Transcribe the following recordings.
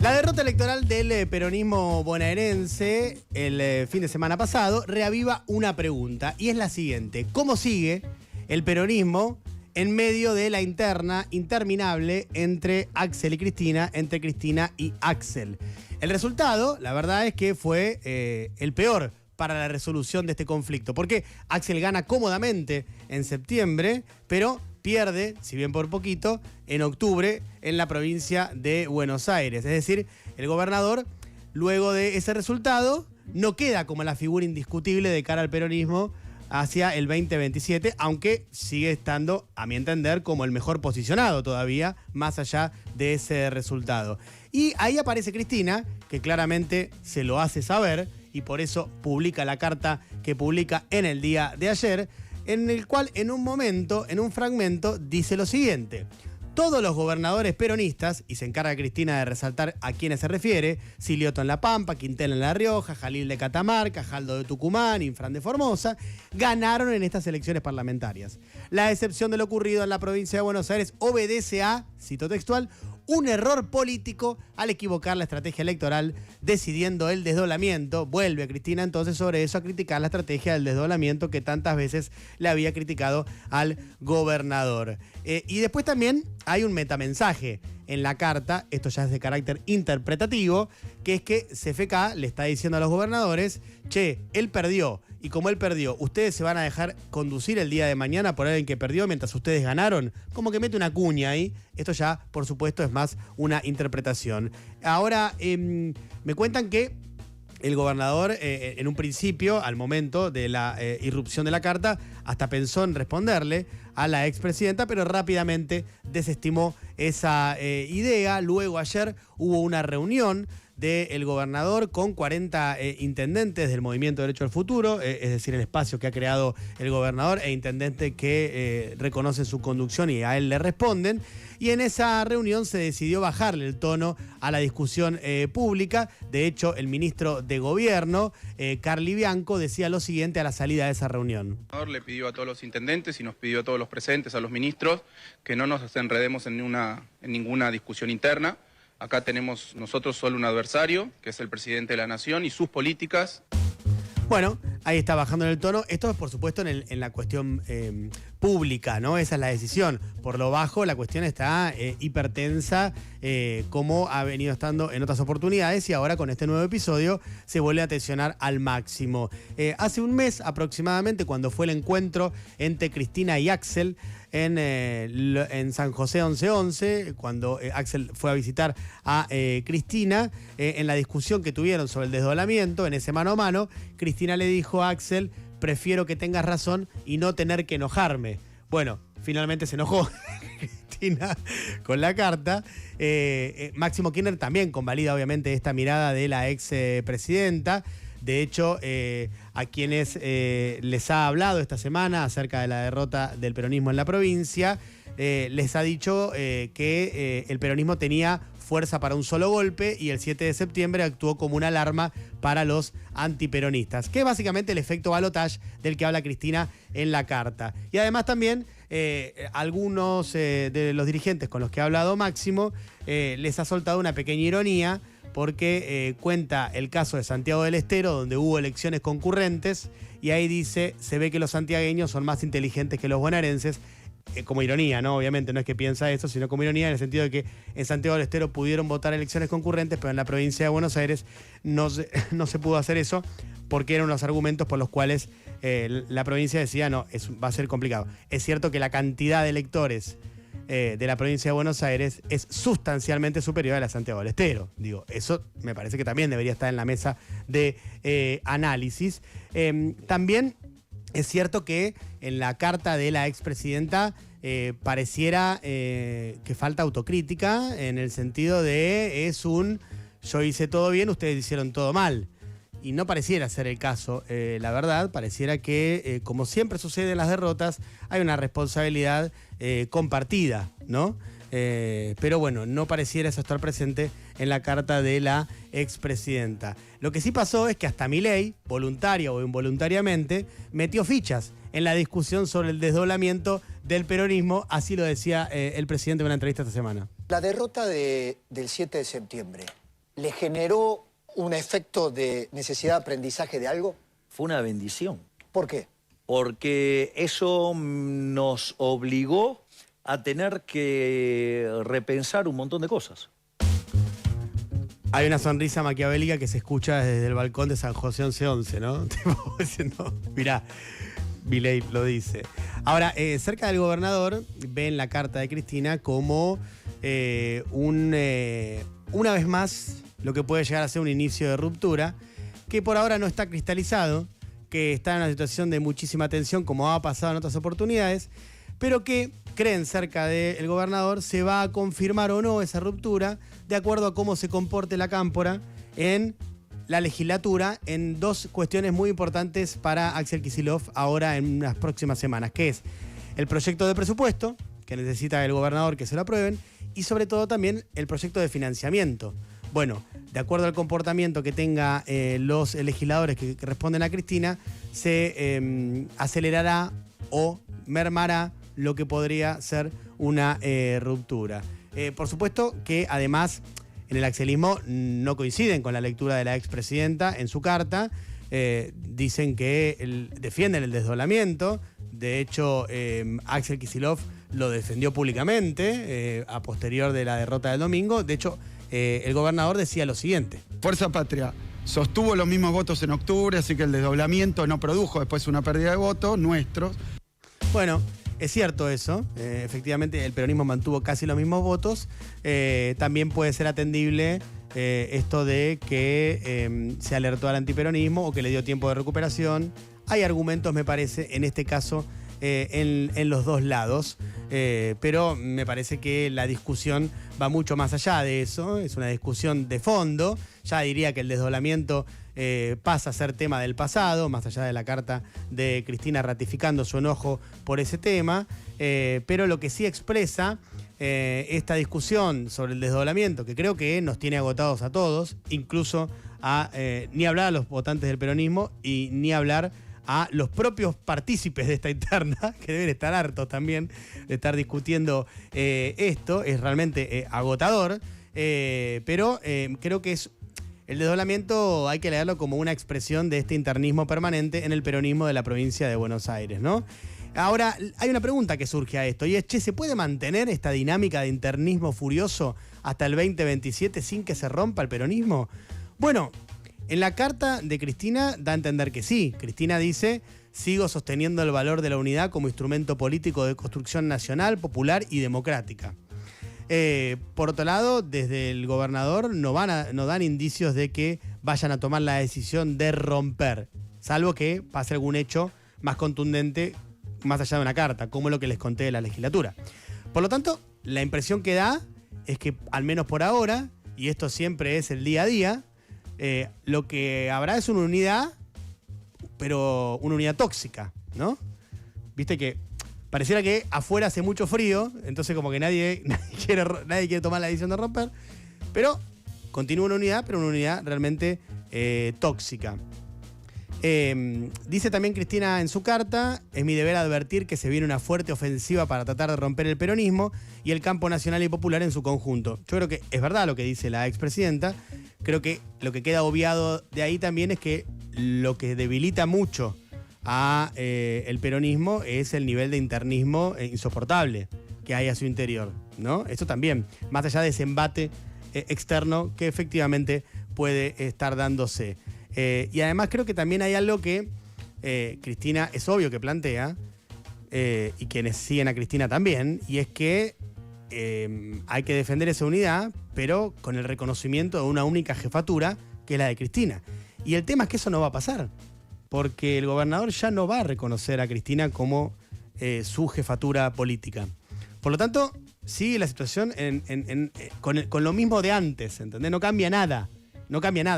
La derrota electoral del peronismo bonaerense el fin de semana pasado reaviva una pregunta y es la siguiente: ¿cómo sigue el peronismo en medio de la interna interminable entre Axel y Cristina, entre Cristina y Axel? El resultado, la verdad es que fue el peor para la resolución de este conflicto, porque Axel gana cómodamente en septiembre, pero pierde, si bien por poquito, en octubre en la provincia de Buenos Aires. Es decir, el gobernador, luego de ese resultado, no queda como la figura indiscutible de cara al peronismo hacia el 2027, aunque sigue estando, a mi entender, como el mejor posicionado todavía, más allá de ese resultado. Y ahí aparece Cristina, que claramente se lo hace saber, y por eso publica la carta que publica en el día de ayer, en el cual en un momento, en un fragmento, dice lo siguiente: todos los gobernadores peronistas, y se encarga Cristina de resaltar a quiénes se refiere, Silioto en La Pampa, Quintel en La Rioja, Jalil de Catamarca, Jaldo de Tucumán, Infran de Formosa, ganaron en estas elecciones parlamentarias. La excepción de lo ocurrido en la provincia de Buenos Aires obedece a, cito textual, un error político al equivocar la estrategia electoral decidiendo el desdoblamiento. Vuelve Cristina entonces sobre eso a criticar la estrategia del desdoblamiento que tantas veces le había criticado al gobernador. Y después también hay un metamensaje en la carta, esto ya es de carácter interpretativo, que es que CFK le está diciendo a los gobernadores: che, él perdió, y como él perdió, ¿ustedes se van a dejar conducir el día de mañana por alguien que perdió mientras ustedes ganaron? Como que mete una cuña ahí. Esto ya, por supuesto, es más una interpretación. Ahora, me cuentan que el gobernador, en un principio, al momento de la irrupción de la carta, hasta pensó en responderle a la expresidenta, pero rápidamente desestimó esa idea. Luego, ayer, hubo una reunión del gobernador con 40 intendentes del Movimiento Derecho al Futuro, es decir, el espacio que ha creado el gobernador, e intendentes que reconocen su conducción y a él le responden. Y en esa reunión se decidió bajarle el tono a la discusión pública. De hecho, el ministro de Gobierno, Carly Bianco, decía lo siguiente a la salida de esa reunión. Le pidió a todos los intendentes y nos pidió a todos los presentes, a los ministros, que no nos enredemos en ninguna discusión interna. Acá tenemos nosotros solo un adversario, que es el presidente de la Nación y sus políticas. Bueno, ahí está bajando el tono. Esto es, por supuesto, en la cuestión pública, ¿no? Esa es la decisión. Por lo bajo, la cuestión está hipertensa, como ha venido estando en otras oportunidades, y ahora con este nuevo episodio se vuelve a tensionar al máximo. Hace un mes aproximadamente, cuando fue el encuentro entre Cristina y Axel en San José 1111, cuando Axel fue a visitar a Cristina, en la discusión que tuvieron sobre el desdoblamiento, en ese mano a mano, Cristina le dijo a Axel: prefiero que tengas razón y no tener que enojarme. Bueno, finalmente se enojó Cristina con la carta. Máximo Kirchner también convalida obviamente esta mirada de la ex presidenta. De hecho, a quienes les ha hablado esta semana acerca de la derrota del peronismo en la provincia, les ha dicho que el peronismo tenía fuerza para un solo golpe y el 7 de septiembre actuó como una alarma para los antiperonistas, que es básicamente el efecto balotage del que habla Cristina en la carta. Y además también algunos de los dirigentes con los que ha hablado Máximo les ha soltado una pequeña ironía, porque cuenta el caso de Santiago del Estero, donde hubo elecciones concurrentes, y ahí dice: se ve que los santiagueños son más inteligentes que los bonaerenses. Como ironía, ¿no? Obviamente no es que piensa eso, sino como ironía en el sentido de que en Santiago del Estero pudieron votar elecciones concurrentes, pero en la provincia de Buenos Aires no se pudo hacer eso, porque eran los argumentos por los cuales la provincia decía: no, va a ser complicado. Es cierto que la cantidad de electores de la provincia de Buenos Aires es sustancialmente superior a la de Santiago del Estero. Digo, eso me parece que también debería estar en la mesa de análisis. También es cierto que en la carta de la expresidenta pareciera que falta autocrítica, en el sentido de yo hice todo bien, ustedes hicieron todo mal. Y no pareciera ser el caso, la verdad. Pareciera que, como siempre sucede en las derrotas, hay una responsabilidad compartida, ¿no? Pero bueno, no pareciera eso estar presente en la carta de la expresidenta. Lo que sí pasó es que hasta Milei, voluntaria o involuntariamente, metió fichas en la discusión sobre el desdoblamiento del peronismo, así lo decía el presidente en una entrevista esta semana. La derrota del 7 de septiembre, ¿le generó un efecto de necesidad de aprendizaje de algo? Fue una bendición. ¿Por qué? Porque eso nos obligó a tener que repensar un montón de cosas. Hay una sonrisa maquiavélica que se escucha desde el balcón de San José 1111, ¿no? Tipo diciendo, mirá, Milei lo dice. Ahora, cerca del gobernador, ven la carta de Cristina como una vez más lo que puede llegar a ser un inicio de ruptura, que por ahora no está cristalizado, que está en una situación de muchísima tensión, como ha pasado en otras oportunidades, pero que creen cerca del gobernador se va a confirmar o no esa ruptura de acuerdo a cómo se comporte la cámpora en la legislatura en dos cuestiones muy importantes para Axel Kicillof ahora en unas próximas semanas, que es el proyecto de presupuesto, que necesita el gobernador que se lo aprueben, y sobre todo también el proyecto de financiamiento. Bueno, de acuerdo al comportamiento que tenga los legisladores que responden a Cristina, se acelerará o mermará lo que podría ser una ruptura. Por supuesto que además en el axelismo no coinciden con la lectura de la expresidenta en su carta. Dicen que defienden el desdoblamiento. De hecho, Axel Kicillof lo defendió públicamente a posterior de la derrota del domingo. De hecho, el gobernador decía lo siguiente. Fuerza Patria sostuvo los mismos votos en octubre, así que el desdoblamiento no produjo después una pérdida de votos nuestros. Bueno, es cierto eso. Efectivamente, el peronismo mantuvo casi los mismos votos. También puede ser atendible esto de que se alertó al antiperonismo o que le dio tiempo de recuperación. Hay argumentos, me parece, en este caso, en los dos lados. Pero me parece que la discusión va mucho más allá de eso. Es una discusión de fondo. Ya diría que el desdoblamiento pasa a ser tema del pasado, más allá de la carta de Cristina ratificando su enojo por ese tema. Pero lo que sí expresa esta discusión sobre el desdoblamiento, que creo que nos tiene agotados a todos, incluso ni hablar a los votantes del peronismo y ni hablar a los propios partícipes de esta interna, que deben estar hartos también de estar discutiendo esto. Es realmente agotador, pero creo que el desdoblamiento hay que leerlo como una expresión de este internismo permanente en el peronismo de la provincia de Buenos Aires, ¿no? Ahora, hay una pregunta que surge a esto, y es, ¿se puede mantener esta dinámica de internismo furioso hasta el 2027 sin que se rompa el peronismo? Bueno, en la carta de Cristina da a entender que sí. Cristina dice: sigo sosteniendo el valor de la unidad como instrumento político de construcción nacional, popular y democrática. Por otro lado, desde el gobernador no dan indicios de que vayan a tomar la decisión de romper, salvo que pase algún hecho más contundente más allá de una carta, como lo que les conté de la legislatura. Por lo tanto, la impresión que da es que, al menos por ahora, y esto siempre es el día a día, lo que habrá es una unidad, pero una unidad tóxica, ¿no? Viste que pareciera que afuera hace mucho frío, entonces como que nadie quiere tomar la decisión de romper, pero continúa una unidad, pero una unidad realmente tóxica. Dice también Cristina en su carta: es mi deber advertir que se viene una fuerte ofensiva para tratar de romper el peronismo y el campo nacional y popular en su conjunto. Yo creo que es verdad lo que dice la expresidenta. Creo que lo que queda obviado de ahí también es que lo que debilita mucho a el peronismo es el nivel de internismo insoportable que hay a su interior, ¿no? Eso también, más allá de ese embate externo que efectivamente puede estar dándose. Y además creo que también hay algo que Cristina es obvio que plantea, y quienes siguen a Cristina también, y es que hay que defender esa unidad, pero con el reconocimiento de una única jefatura, que es la de Cristina. Y el tema es que eso no va a pasar, porque el gobernador ya no va a reconocer a Cristina como su jefatura política. Por lo tanto, sigue la situación con lo mismo de antes, ¿entendés? No cambia nada,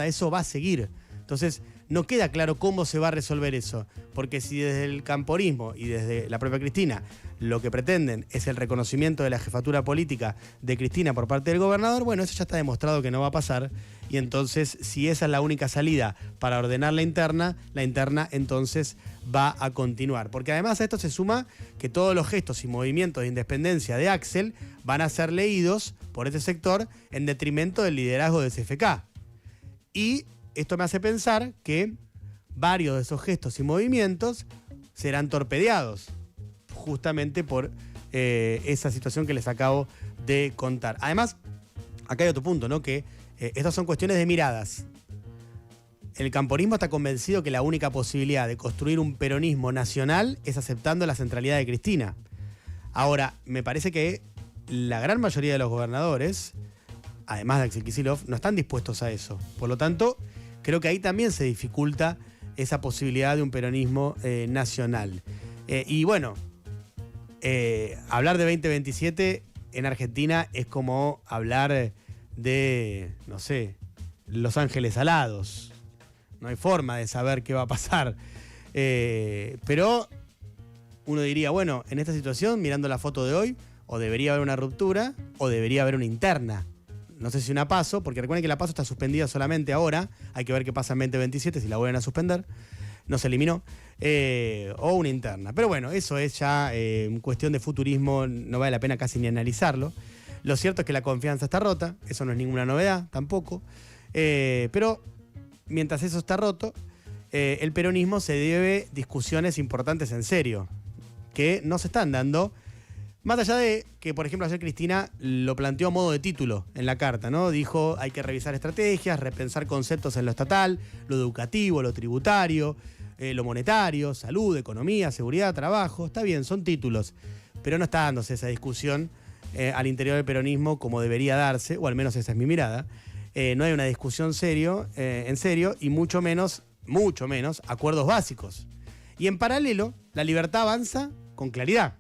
eso va a seguir. Entonces, no queda claro cómo se va a resolver eso, porque si desde el camporismo y desde la propia Cristina lo que pretenden es el reconocimiento de la jefatura política de Cristina por parte del gobernador, bueno, eso ya está demostrado que no va a pasar, y entonces si esa es la única salida para ordenar la interna entonces va a continuar. Porque además a esto se suma que todos los gestos y movimientos de independencia de Axel van a ser leídos por este sector en detrimento del liderazgo de CFK. Y esto me hace pensar que varios de esos gestos y movimientos serán torpedeados justamente por esa situación que les acabo de contar. Además, acá hay otro punto, ¿no? Que estas son cuestiones de miradas. El camporismo está convencido que la única posibilidad de construir un peronismo nacional es aceptando la centralidad de Cristina. Ahora, me parece que la gran mayoría de los gobernadores, además de Axel Kicillof, no están dispuestos a eso. Por lo tanto, creo que ahí también se dificulta esa posibilidad de un peronismo nacional. Y bueno, hablar de 2027 en Argentina es como hablar de, no sé, Los Ángeles Alados. No hay forma de saber qué va a pasar. Pero uno diría, bueno, en esta situación, mirando la foto de hoy, o debería haber una ruptura o debería haber una interna. No sé si una PASO, porque recuerden que la PASO está suspendida solamente ahora. Hay que ver qué pasa en 2027 si la vuelven a suspender. No se eliminó. O una interna. Pero bueno, eso es ya cuestión de futurismo. No vale la pena casi ni analizarlo. Lo cierto es que la confianza está rota. Eso no es ninguna novedad tampoco. Pero mientras eso está roto, el peronismo se debe discusiones importantes en serio, que no se están dando. Más allá de que, por ejemplo, ayer Cristina lo planteó a modo de título en la carta, ¿no? Dijo, hay que revisar estrategias, repensar conceptos en lo estatal, lo educativo, lo tributario, lo monetario, salud, economía, seguridad, trabajo. Está bien, son títulos, pero no está dándose esa discusión al interior del peronismo como debería darse, o al menos esa es mi mirada. No hay una discusión en serio, y mucho menos acuerdos básicos. Y en paralelo, la libertad avanza con claridad.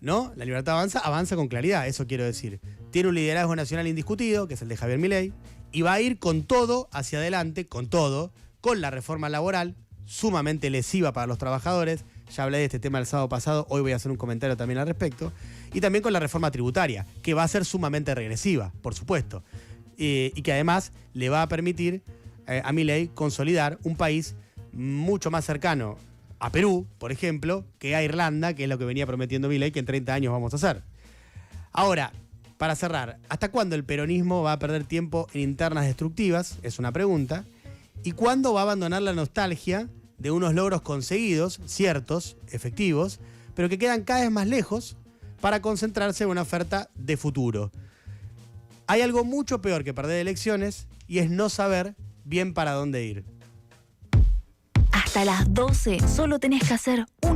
¿No? La libertad avanza con claridad, eso quiero decir. Tiene un liderazgo nacional indiscutido, que es el de Javier Milei, y va a ir con todo hacia adelante, con todo, con la reforma laboral, sumamente lesiva para los trabajadores. Ya hablé de este tema el sábado pasado, hoy voy a hacer un comentario también al respecto. Y también con la reforma tributaria, que va a ser sumamente regresiva, por supuesto. Y que además le va a permitir a Milei consolidar un país mucho más cercano a Perú, por ejemplo, que a Irlanda, que es lo que venía prometiendo Milei, que en 30 años vamos a hacer. Ahora, para cerrar, ¿hasta cuándo el peronismo va a perder tiempo en internas destructivas? Es una pregunta. ¿Y cuándo va a abandonar la nostalgia de unos logros conseguidos, ciertos, efectivos, pero que quedan cada vez más lejos para concentrarse en una oferta de futuro? Hay algo mucho peor que perder elecciones, y es no saber bien para dónde ir. Hasta las 12 solo tenés que hacer una